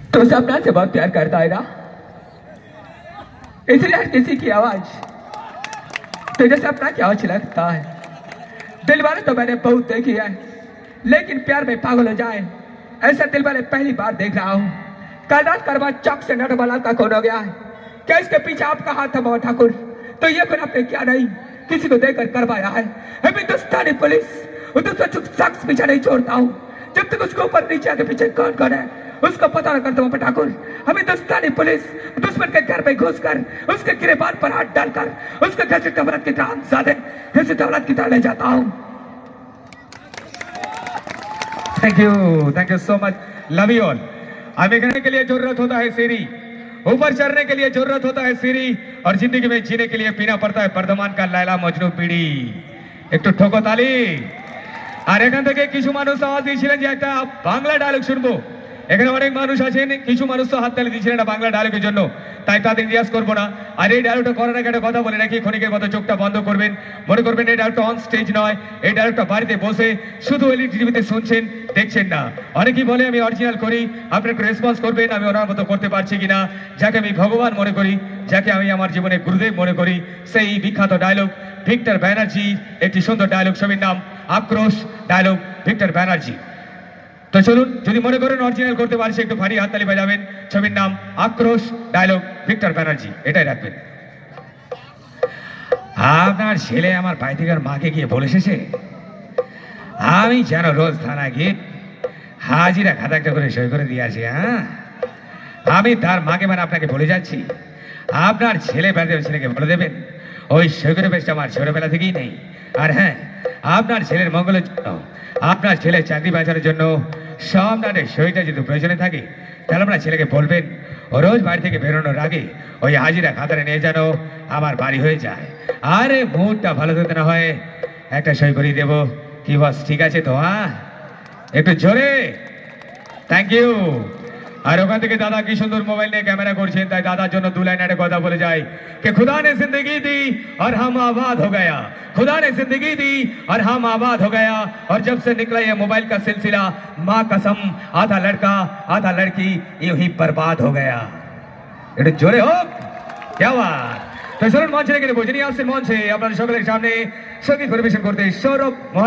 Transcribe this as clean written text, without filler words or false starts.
तो सपना से बहुत प्यार करता है ना, इसलिए हर किसी की आवाज तुझे सपना की आवाज लगता है। दिल वाले तो मैंने बहुत देखी है, लेकिन प्यार में पागल हो जाए ऐसा दिल वाले पहली बार देख रहा हूँ। कल रात करवा चौक से नटवाला का कौन हो गया है? क्या इसके पीछे आपका हाथ है बाबा ठाकुर? तो ये फिर आपने क्या नहीं किसी को देकर करवाया है? हिंदुस्तानी पुलिस दूसरा शख्स पीछे नहीं छोड़ता हूँ जब तक उसके ऊपर नीचे आगे पीछे कौन कौन है उसको पता न करता बाबा ठाकुर। हमें हिंदुस्तानी पुलिस दुश्मन के घर में घुसकर उसके गिरेबान पर हाथ डालकर उसके घर से दौलत की तरह ज्यादा घर से दौलत की तरह ले जाता हूँ। Thank you so much, love you all. हमें करने के लिए जरूरत होता है सीढ़ी, ऊपर चढ़ने के लिए जरूरत होता है सीढ़ी, और जिंदगी में जीने के लिए पीना पड़ता है बर्धमान का लैला मजनू पीढ़ी। एक तो ठोको ताली। আর এখান থেকে কিছু মানুষ আওয়াজ দিয়েছিলেন যে একটা বাংলা ডায়লগ শুনবো। এখানে অনেক মানুষ আছেন, কিছু মানুষ তো হাততালি দিয়েছিলেন একটা বাংলা ডায়লগের জন্য, তাই তাদের রিয়াজ করবো না। আর এই ডায়লগটা করার আগে একটা কথা বলে রাখি, ক্ষণিকের মতো চোখটা বন্ধ করবেন, মনে করবেন এই ডায়লগটা অন স্টেজ নয়, এই ডায়লগটা বাড়িতে বসে শুধু এলইডি টিভিতে শুনছেন, দেখছেন না। অনেকেই বলে আমি অরিজিনাল করি, আপনি একটু রেসপন্স করবেন আমি ওনার মতো করতে পারছি কিনা। যাকে আমি ভগবান মনে করি, যাকে আমি আমার জীবনে গুরুদেব মনে করি, সেই বিখ্যাত ডায়লগ ভিক্টর ব্যানার্জি একটি সুন্দর ডায়লগ, ছবির নাম আক্রোশ, ডায়লগ ভিক্টর ব্যানার্জি। তো চলুন, যদি মনে করেন অরিজিনাল করতে পারছি একটু ভারী হাততালি বাজাবেন। ছবির নাম আক্রোশ, ডায়লগ ভিক্টর ব্যানার্জি, এটাই রাখবেন। আপনার ছেলে আমার পাইতিকার মাকে গিয়ে বলে এসেছে আমি যেন রোজ থানা গিয়ে হাজিরা খাতা একটা করে সই করে দিয়ে আসি। হ্যাঁ, আমি তার মাকে মানে আপনাকে বলে যাচ্ছি, আপনার ছেলে ছেলেকে বলে দেবেন ওই সই করে বেশটা আমার ছোটবেলা থেকেই নেই। আর হ্যাঁ, আপনার ছেলের মঙ্গলের জন্য, আপনার ছেলের চাকরি বাঁচানোর জন্য সামনে সইটা যদি প্রয়োজনে থাকে, তাহলে আপনার ছেলেকে বলবেন ও রোজ বাড়ি থেকে বেরোনোর আগে ওই হাজিরা খাতারে নিয়ে যেন আমার বাড়ি হয়ে যায়। আরে মুডটা ভালো থাকতে না হয় একটা সই করিয়ে দেবো। কি বস, ঠিক আছে তো? হ্যাঁ, একটু জোরে। Thank you. আর ওখান থেকে দাদা কি সুন্দর মোবাইল নিয়ে ক্যামেরা করছেন, তাই দাদার জন্য দু লাইন একটা কথা বলে যায় कि खुदा ने जिंदगी दी और हम आबाद हो गया, खुदा ने जिंदगी दी और हम आबाद हो गया, और जब से निकला ये मोबाइल का सिलसिला माँ कसम आधा लड़का आधा लड़की यूं ही बर्बाद हो गया। এটা জোরে হোক, क्या बात। তো চলুন মঞ্চে রেখে দেবো, যিনি আসছেন মঞ্চে আপনাদের সকলের সামনে সঙ্গীত পরিবেশন করতে সৌরভ মহারাজ।